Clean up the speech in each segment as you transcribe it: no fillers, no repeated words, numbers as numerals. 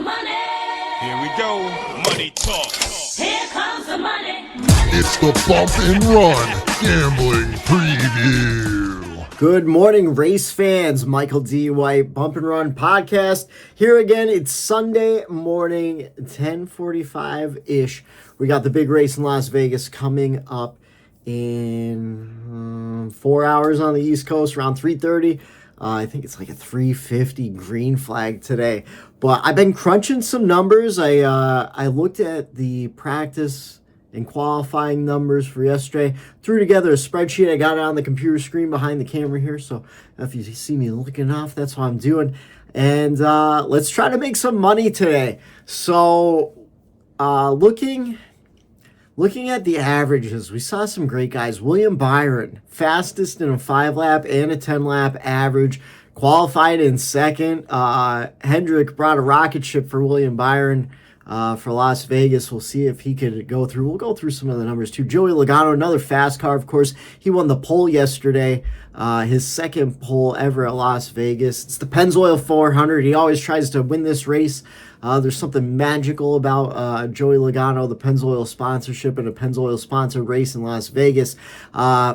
the money. Here we go. Money talk. Here comes the money. It's the Bump and Run Gambling Preview. Good morning, race fans. Michael D. White, Bump and Run podcast. Here again, it's Sunday morning, 10:45-ish. We got the big race in Las Vegas coming up in 4 hours on the East Coast, around 3:30. I think it's like a 350 green flag today. But I've been crunching some numbers. I looked at the practice and qualifying numbers for yesterday. Threw together a spreadsheet. I got it on the computer screen behind the camera here. So if you see me looking off, that's what I'm doing. And let's try to make some money today. So looking at the averages, we saw some great guys. William Byron, fastest in a 5-lap and a 10-lap average, qualified in second. Hendrick brought a rocket ship for William Byron for Las Vegas. We'll see if he could go through. We'll go through some of the numbers too. Joey Logano, another fast car, of course. He won the pole yesterday, his second pole ever at Las Vegas. It's the Pennzoil 400. He always tries to win this race. There's something magical about Joey Logano, the Pennzoil sponsorship, and a Pennzoil sponsored race in Las Vegas.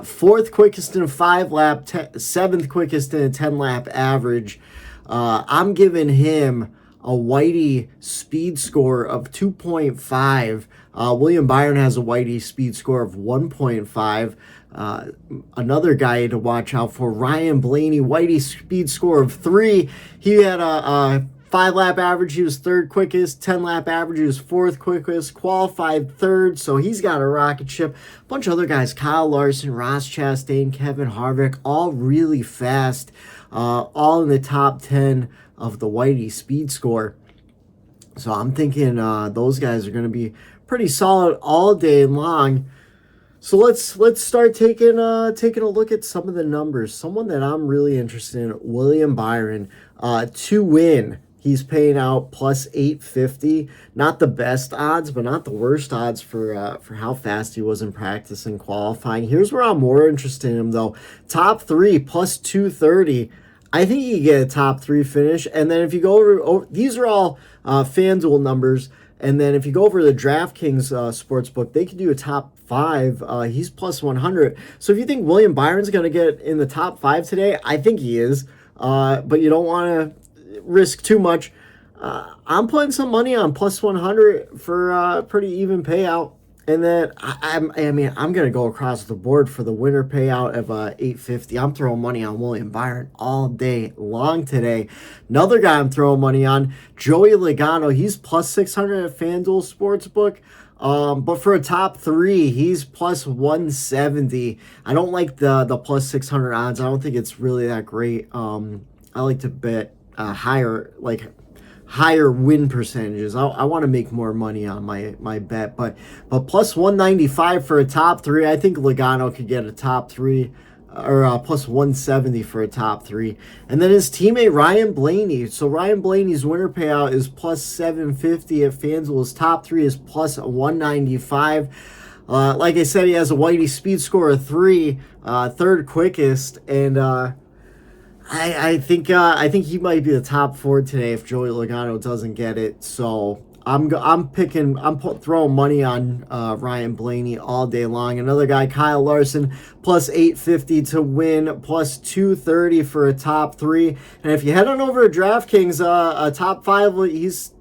Fourth quickest in a 5-lap, seventh quickest in a 10-lap average. I'm giving him a Whitey speed score of 2.5. William Byron has a Whitey speed score of 1.5. Another guy to watch out for, Ryan Blaney, Whitey speed score of 3. He had a 5-lap average, he was third quickest. 10-lap average, he was fourth quickest. Qualified third, so he's got a rocket ship. A bunch of other guys, Kyle Larson, Ross Chastain, Kevin Harvick, all really fast. All in the top 10 of the Whitey speed score. So I'm thinking those guys are going to be pretty solid all day long. So let's start taking a look at some of the numbers. Someone that I'm really interested in, William Byron, to win. He's paying out plus 850. Not the best odds, but not the worst odds for how fast he was in practice and qualifying. Here's where I'm more interested in him, though. Top 3, plus 230. I think you get a top 3 finish. And then if you go over these are all FanDuel numbers. And then if you go over the DraftKings sportsbook, they can do a top 5. He's plus 100. So if you think William Byron's going to get in the top 5 today, I think he is. But you don't want to risk too much. I'm putting some money on plus 100 for a pretty even payout. And then I'm going to go across the board for the winner payout of 850. I'm throwing money on William Byron all day long today. Another guy I'm throwing money on, Joey Logano. He's plus 600 at FanDuel Sportsbook. But for a top 3, he's plus 170. I don't like the plus 600 odds. I don't think it's really that great. I like to bet higher win percentages. I want to make more money on my bet, but plus 195 for a top 3. I think Logano could get a top 3, or plus 170 for a top 3. And then his teammate Ryan Blaney. So Ryan Blaney's winner payout is plus 750 at FanDuel. His top 3 is plus 195. Like I said, he has a Whitey speed score of 3, third quickest, and I think he might be the top 4 today if Joey Logano doesn't get it. So I'm throwing money on Ryan Blaney all day long. Another guy, Kyle Larson, plus 850 to win, plus 230 for a top 3. And if you head on over to DraftKings, a top 5,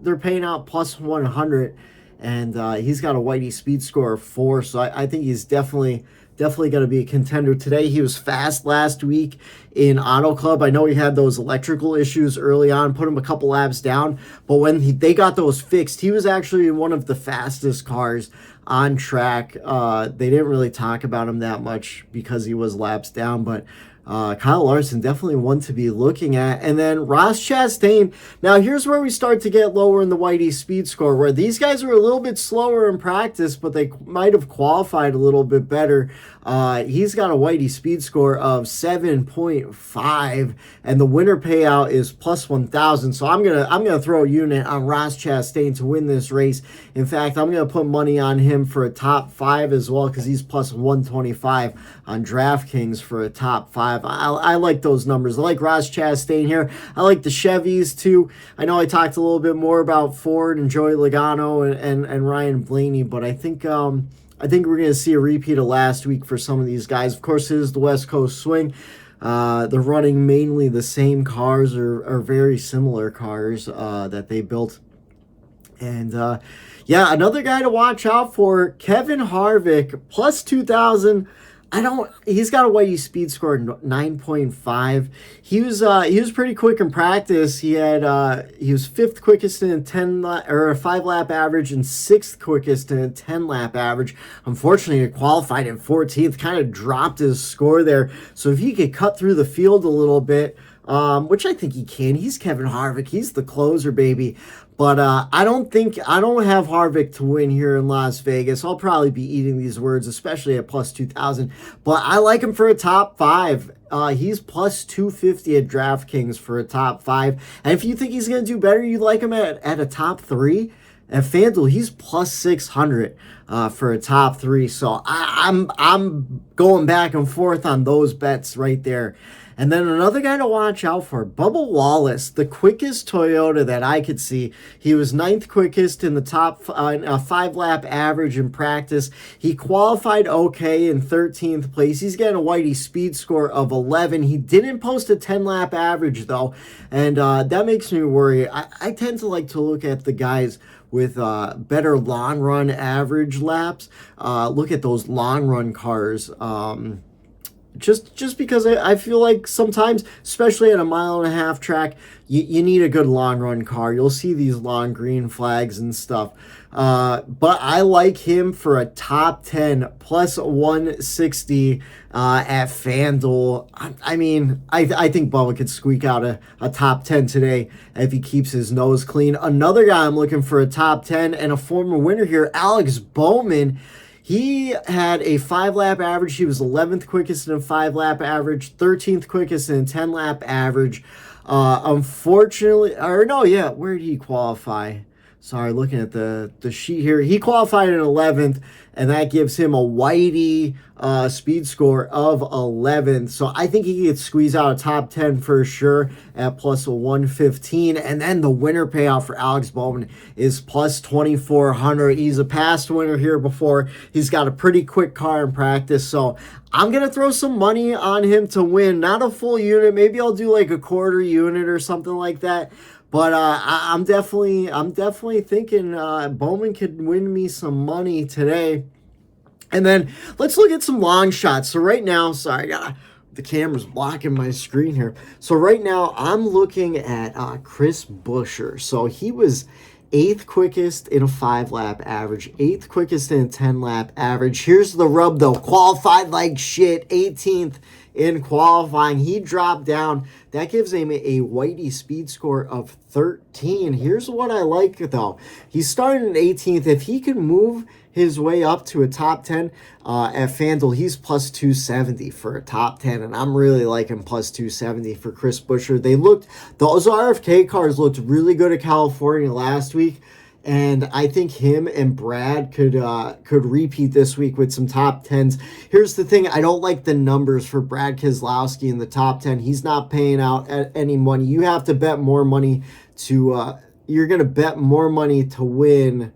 they're paying out plus 100, and he's got a Whitey speed score of 4. So I think he's definitely going to be a contender today. He was fast last week in Auto Club. I know he had those electrical issues early on, put him a couple laps down, but when they got those fixed, he was actually one of the fastest cars on track. They didn't really talk about him that much because he was laps down, but Kyle Larson, definitely one to be looking at. And then Ross Chastain. Now, here's where we start to get lower in the Whitey speed score, where these guys were a little bit slower in practice, but they might have qualified a little bit better. He's got a Whitey speed score of 7.5, and the winner payout is plus 1,000. So I'm gonna throw a unit on Ross Chastain to win this race. In fact, I'm gonna put money on him for a top 5 as well, because he's plus 125 on DraftKings for a top 5. 5. I like those numbers. I like Ross Chastain here. I like the Chevys too. I know I talked a little bit more about Ford and Joey Logano and Ryan Blaney, but I think we're going to see a repeat of last week for some of these guys. Of course, it is the West Coast swing. They're running mainly the same cars or very similar cars that they built. And yeah, another guy to watch out for, Kevin Harvick, plus 2,000. He's got a Whitey speed score 9.5. He was pretty quick in practice. He was fifth quickest in a 5-lap average and sixth quickest in a 10-lap average. Unfortunately, he qualified in 14th, kind of dropped his score there. So if he could cut through the field a little bit, which I think he can. He's Kevin Harvick. He's the closer, baby. But I don't have Harvick to win here in Las Vegas. I'll probably be eating these words, especially at plus 2,000. But I like him for a top 5. He's plus 250 at DraftKings for a top 5. And if you think he's going to do better, you like him at a top 3. At FanDuel, he's plus 600 for a top 3. So I'm going back and forth on those bets right there. And then another guy to watch out for, Bubba Wallace, the quickest Toyota that I could see. He was 9th quickest in the top 5-lap average in practice. He qualified okay in 13th place. He's getting a Whitey speed score of 11. He didn't post a 10-lap average, though, and that makes me worry. I tend to like to look at the guys with better long-run average laps. Look at those long-run cars. Just because I feel like sometimes, especially at a 1.5-mile track, you need a good long run car. You'll see these long green flags and stuff. But I like him for a top 10 plus 160 at FanDuel. I think Bubba could squeak out a top 10 today if he keeps his nose clean. Another guy I'm looking for a top 10 and a former winner here, Alex Bowman. He had a 5-lap average. He was 11th quickest in a 5-lap average, 13th quickest in a 10-lap average. Unfortunately, where did he qualify? Sorry, looking at the sheet here. He qualified in 11th, and that gives him a Whitey speed score of 11. So I think he could squeeze out a top 10 for sure at plus 115. And then the winner payout for Alex Bowman is plus 2,400. He's a past winner here before. He's got a pretty quick car in practice. So I'm going to throw some money on him to win. Not a full unit. Maybe I'll do like a quarter unit or something like that. But I'm definitely thinking Bowman could win me some money today. And then let's look at some long shots. So right now, the camera's blocking my screen here. So right now I'm looking at Chris Buescher. So he was 8th quickest in a 5-lap average, 8th quickest in a 10-lap average. Here's the rub though, qualified like shit, 18th in qualifying. He dropped down. That gives him a Whitey speed score of 13. Here's what I like though. He started in 18th. If he can move his way up to a top 10 at FanDuel, he's plus 270 for a top 10, and I'm really liking plus 270 for Chris Buescher. Those RFK cars looked really good at California last week, and I think him and Brad could repeat this week with some top 10s. Here's the thing, I don't like the numbers for Brad Keselowski in the top 10. He's not paying out any money. You have to bet more money you're going to bet more money to win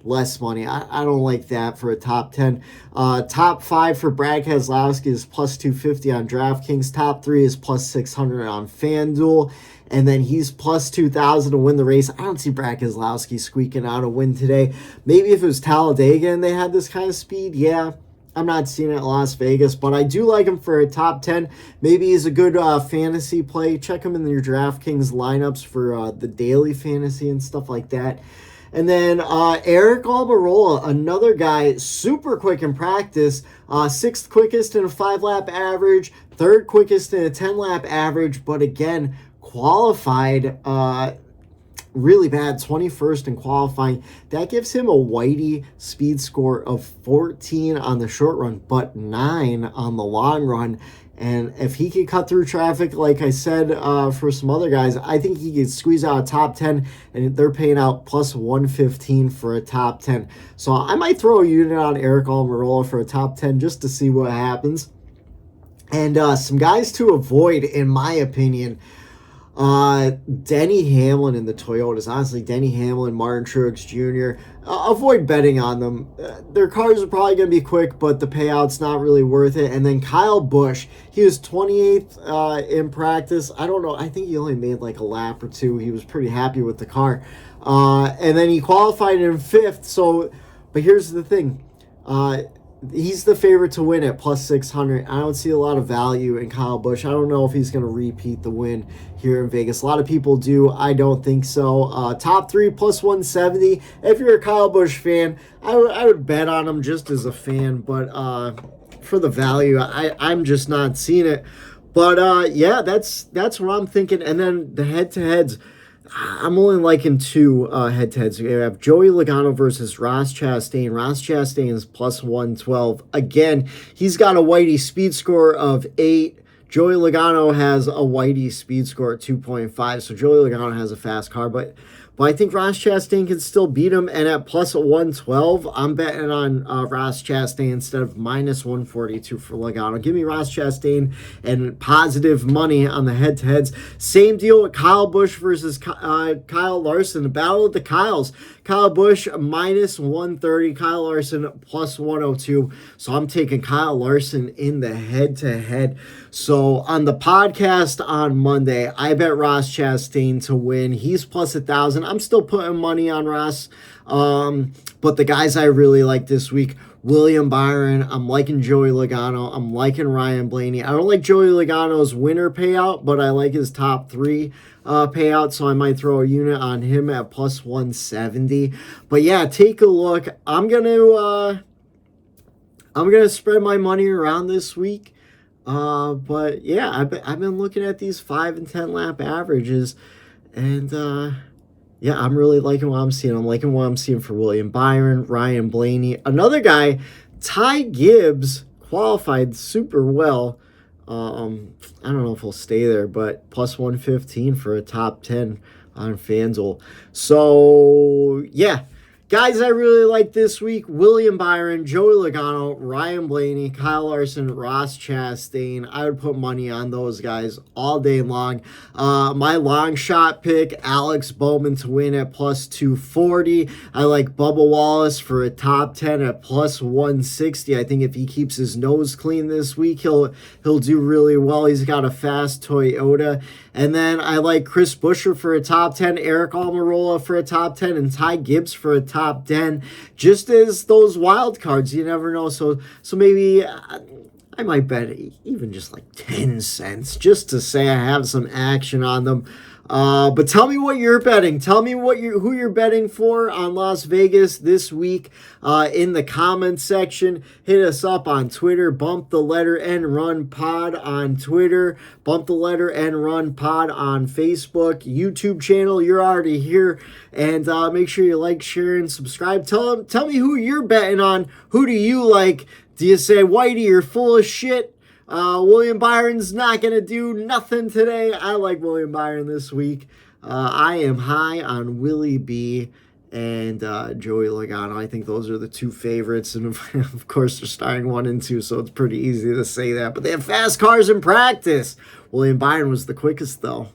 less money. I don't like that for a top 10. Top 5 for Brad Keselowski is plus 250 on DraftKings. Top 3 is plus 600 on FanDuel. And then he's plus 2,000 to win the race. I don't see Brad Keselowski squeaking out a win today. Maybe if it was Talladega and they had this kind of speed, yeah. I'm not seeing it at Las Vegas, but I do like him for a top 10. Maybe he's a good fantasy play. Check him in your DraftKings lineups for the daily fantasy and stuff like that. And then Eric Almirola, another guy, super quick in practice, 6th quickest in a 5-lap average, 3rd quickest in a 10-lap average, but again, qualified really bad, 21st in qualifying. That gives him a Whitey speed score of 14 on the short run, but 9 on the long run. And if he could cut through traffic, like I said, for some other guys, I think he could squeeze out a top 10, and they're paying out plus 115 for a top 10. So I might throw a unit on Eric Almirola for a top 10 just to see what happens. And some guys to avoid, in my opinion, Denny Hamlin in the Toyotas. Honestly, Denny Hamlin, Martin Truex Jr. Avoid betting on them. Their cars are probably going to be quick, but the payout's not really worth it. And then Kyle Busch, he was 28th in practice. I don't know. I think he only made like a lap or two. He was pretty happy with the car. And then he qualified in 5th. So, but here's the thing. He's the favorite to win at plus 600. I don't see a lot of value in Kyle Busch. I don't know if he's going to repeat the win here in Vegas. A lot of people do. I don't think so. Top 3 plus 170. If you're a Kyle Busch fan, I would bet on him just as a fan. But for the value, I'm just not seeing it. But yeah, that's what I'm thinking. And then the head-to-heads. I'm only liking 2 head-to-heads. We have Joey Logano versus Ross Chastain. Ross Chastain is plus 112. Again, he's got a Whitey speed score of 8. Joey Logano has a Whitey speed score at 2.5. So Joey Logano has a fast car, but I think Ross Chastain can still beat him. And at plus 112, I'm betting on Ross Chastain instead of minus 142 for Logano. Give me Ross Chastain and positive money on the head-to-heads. Same deal with Kyle Busch versus Kyle Larson. The battle of the Kyles. Kyle Busch minus 130. Kyle Larson plus 102. So I'm taking Kyle Larson in the head-to-head. So on the podcast on Monday, I bet Ross Chastain to win. He's plus 1,000. I'm still putting money on Ross. But the guys I really like this week, William Byron. I'm liking Joey Logano. I'm liking Ryan Blaney. I don't like Joey Logano's winner payout, but I like his top 3 payout, so I might throw a unit on him at plus 170. But yeah, take a look. I'm gonna spread my money around this week. But yeah, I've been looking at these 5 and 10 lap averages, and yeah, I'm really liking what I'm seeing. I'm liking what I'm seeing for William Byron, Ryan Blaney. Another guy, Ty Gibbs, qualified super well. I don't know if he'll stay there, but plus 115 for a top 10 on Pennzoil. So, yeah. Guys I really like this week, William Byron, Joey Logano, Ryan Blaney, Kyle Larson, Ross Chastain. I would put money on those guys all day long. My long shot pick, Alex Bowman to win at plus 240. I like Bubba Wallace for a top 10 at plus 160. I think if he keeps his nose clean this week, he'll do really well. He's got a fast Toyota. And then I like Chris Buescher for a top 10, Eric Almirola for a top 10, and Ty Gibbs for a top 10. Just as those wild cards, you never know. So maybe I might bet even just like 10 cents just to say I have some action on them. But tell me what you're betting. Tell me who you're betting for on Las Vegas this week in the comments section. Hit us up on Twitter. Bump the letter N Run Pod on Twitter. Bump the letter N Run Pod on Facebook. YouTube channel. You're already here. And make sure you like, share, and subscribe. Tell me who you're betting on. Who do you like? Do you say, Whitey, you're full of shit? William Byron's not going to do nothing today. I like William Byron this week. I am high on Willie B and Joey Logano. I think those are the 2 favorites. And of course, they're starting 1 and 2, so it's pretty easy to say that. But they have fast cars in practice. William Byron was the quickest, though.